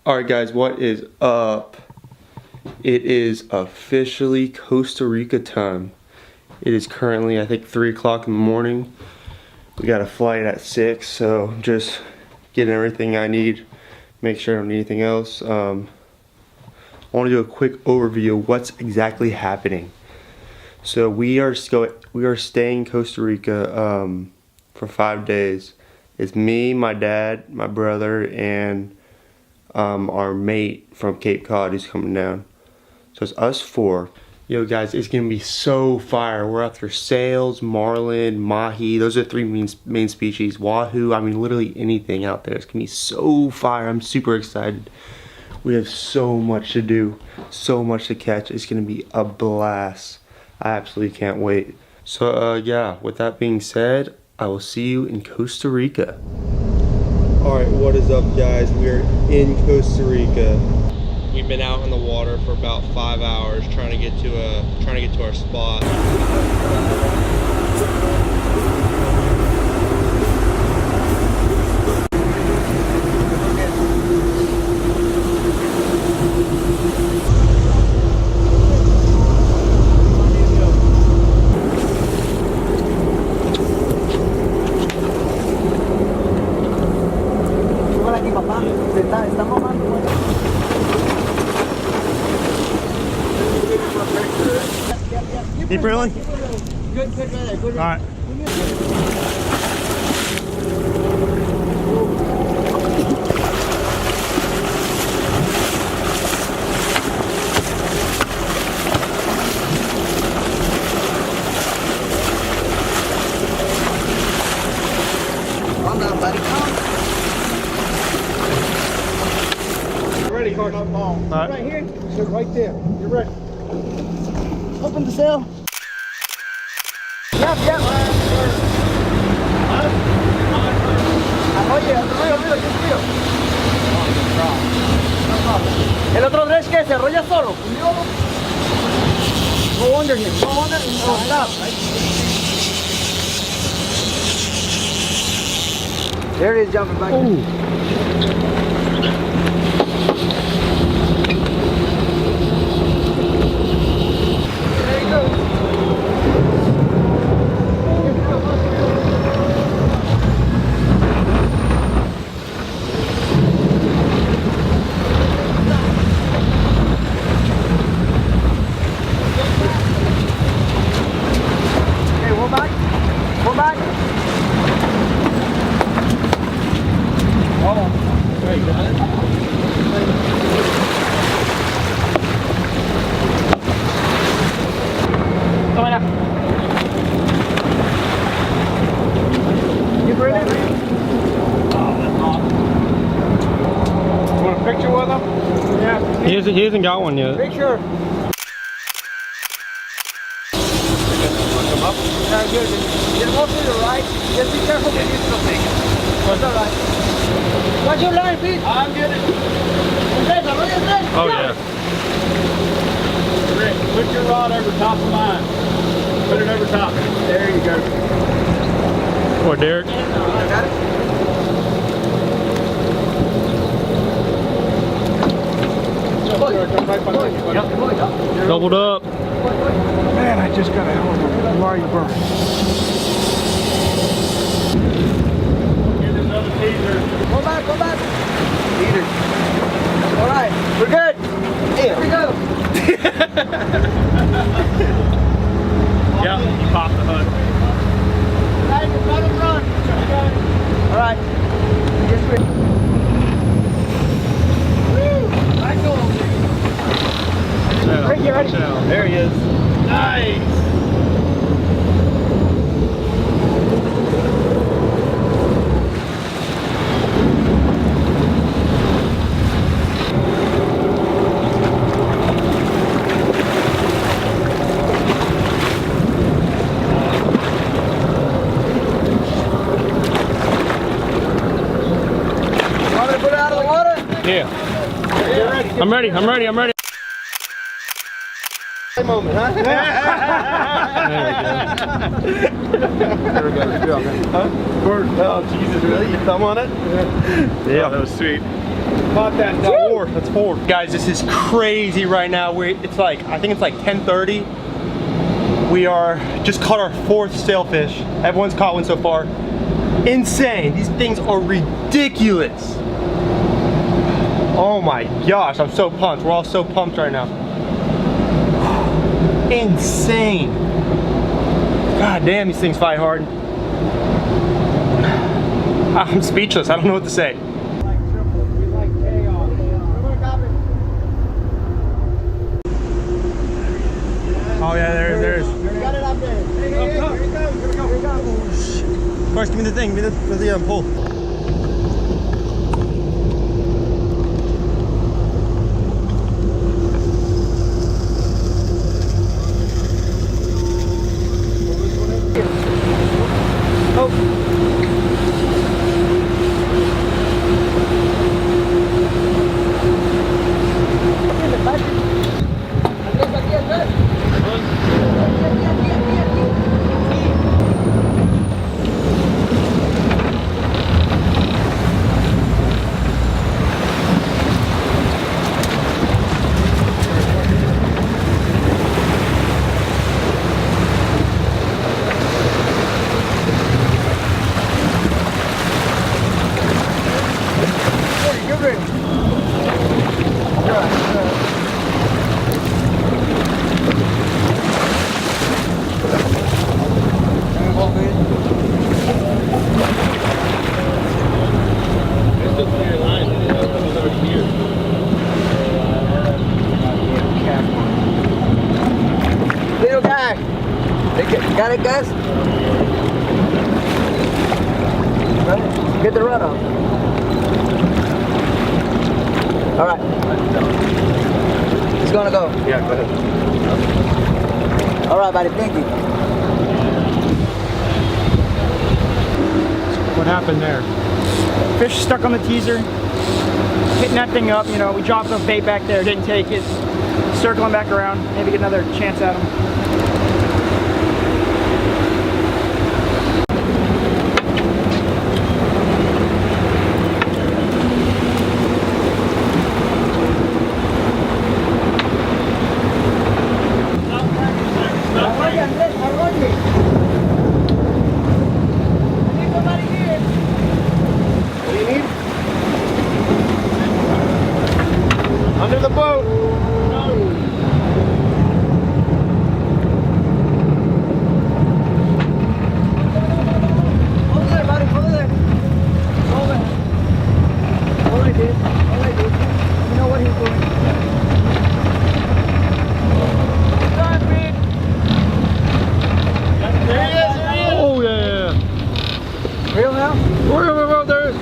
Alright guys, what is up? It is officially Costa Rica time. It is currently, I think, 3 o'clock in the morning. We got a flight at 6, so just getting everything I need. Make sure I don't need anything else. I want to do a quick overview of what's exactly happening. So we are staying in Costa Rica for 5 days. It's me, my dad, my brother, and our mate from Cape Cod who's coming down. So it's us 4. Yo guys, it's gonna be so fire. We're after sails, marlin, mahi. Those are the 3 main species. Wahoo, I mean literally anything out there. It's gonna be so fire. I'm super excited. We have so much to do, so much to catch. It's gonna be a blast. I absolutely can't wait. So yeah, with that being said, I will see you in Costa Rica. Alright, what is up guys? We are in Costa Rica. We've been out in the water for about 5 hours trying to get to our spot. Keep reeling? Good, good. All right. Calm down, buddy. You ready, Carson? All right. Right here. So right there. You're ready. Open the sail. Yep. Oye, arriba, just reel. No problem. El otro dredge que se arrolla solo. Go under him. Go under and stop. There it is, jumping back. There you go. He hasn't got one yet. Picture. Come up. Yeah, good. Just go to the right. Just be careful when you still take it. That's all right. What's your line, Pete? I'm getting it. Oh yeah. Rick, put your rod over top of mine. Put it over top. There you go. Poor Derek. Got it? Doubled up. Man, I just got a hell of a Larry burn. Here's another teaser. Go back. Leader. All right, we're good. Here we go. Yeah, he popped the hook. Run. All right. Just wait. Rick, you ready? There he is. Nice. Want me to put it out of the water? Yeah. I'm ready. Moment, huh? There we go. Good job, man. Huh? Oh, Jesus, really? Your thumb on it? Yeah, that was sweet. Caught that four. That's four. Guys, this is crazy right now. It's like, I think it's like 10:30. We are just caught our 4th sailfish. Everyone's caught one so far. Insane. These things are ridiculous. Oh my gosh, I'm so pumped. We're all so pumped right now. Insane. God damn, these things fight hard. I'm speechless. I don't know what to say. Oh yeah, there is. Got it up there. Hey, here it goes. Here it goes. Of course, give me the thing. Give me the pull. Little guy. Got it, guys? Get the run off. All right. It's gonna go. Yeah, go ahead. All right, buddy. Thank you. What happened there? Fish stuck on the teaser, hitting that thing up, you know, we dropped a bait back there, didn't take it, circling back around, maybe get another chance at him. Under the boat. Hold there, buddy. Hold there. Hold there. All I did. All I did. You know what he's doing. Time, Pete. There he is. There he is. Oh yeah. Real now? Whoa, there it is.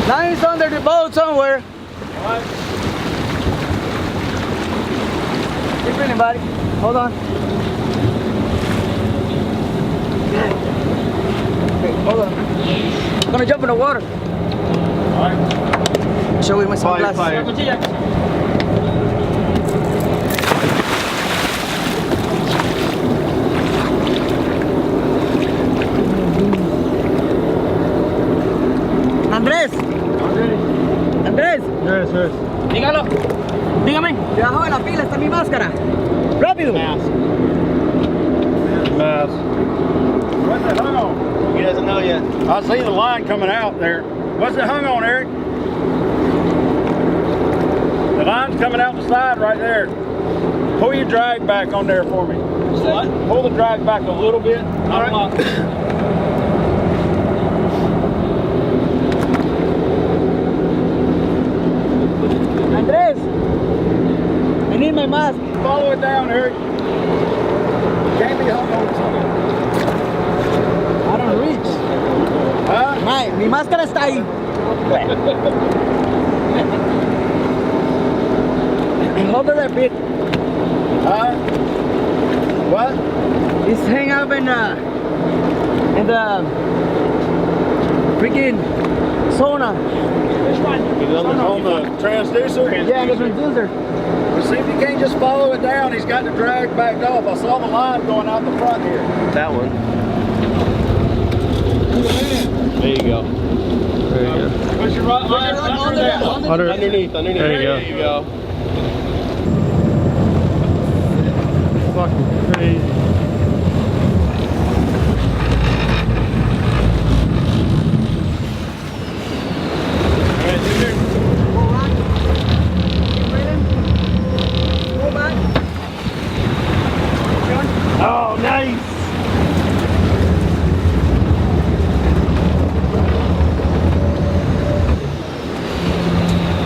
Line's under the boat somewhere. What? Keep reading, buddy. Hold on. Okay, hold on. I'm gonna jump in the water. Alright. Show you my sunglasses. Fire. Andrés. Andrés. There it is. Dígalo. Dígame. Debajo de la pila está mi máscara. Rápido. Mask. What's it hung on? He doesn't know yet. I see the line coming out there. What's it hung on, Eric? The line's coming out the side right there. Pull your drag back on there for me. What? Pull the drag back a little bit. All right. Andrés. I need my mask. Follow it down, Eric. Can't be hung on something. I don't reach. Huh? Mi máscara está ahí. Hold it there, Pete. Huh? What? It's hang up in the freaking sauna. On the transducer? Yeah, the transducer. Well, see if you can't just follow it down. He's got the drag backed off. I saw the line going out the front here. That one. There you go. There you go. Push your right line under that. Underneath. There you go. Fucking crazy. Oh, nice.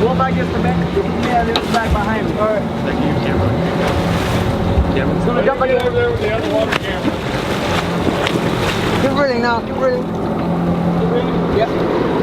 Roll back against the back. Yeah, there's the back behind me. All right. Thank you, camera. It's gonna jump Get again. over there with the other water camera. Keep reeling now. Keep reeling. Keep reeling. Yep.